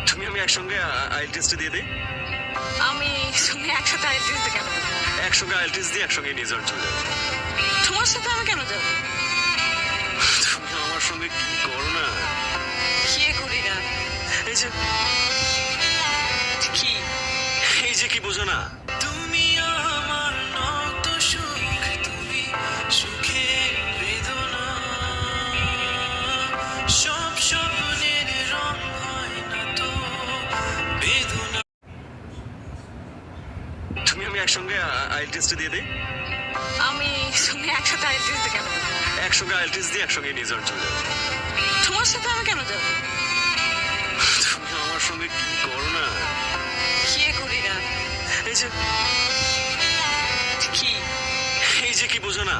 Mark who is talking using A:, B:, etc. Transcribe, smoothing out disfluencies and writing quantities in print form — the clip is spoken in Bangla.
A: তুমি আমি একসঙ্গে আইএল টেস্টে দিয়ে দিই।
B: তুমি একসাথে আইএলটিএস দিতে কেন যাবে?
A: একসঙ্গে আইএল টেস্ট দিয়ে একসঙ্গে নিয়ে চলে যাবো।
B: তোমার সাথে আমি কেন যাবো?
A: তুমি আমার সঙ্গে কি করো না?
B: কি করি না?
A: এই যে
B: কি?
A: এই যে কি বোঝো না?
C: তুমি আমার নত সুখ, তুমি সুখের বেদনা, সব স্বপ্নের রং হয় না তো বেদনা।
A: তুমি আমি একসঙ্গে আইএল টেস্টে দিয়ে দিই।
B: তুমি একসাথে আইএলটিএস দিতে কেন যাবে?
A: একসঙ্গে আইএল টেস্ট দিয়ে একসঙ্গে নিয়ে চলে যাবো।
B: তোমার সাথে আমি কেন যাবো?
A: তুমি আমার সঙ্গে কি করো না?
B: কি করি না?
A: এই যে
B: কি?
A: এই যে কি বোঝো না?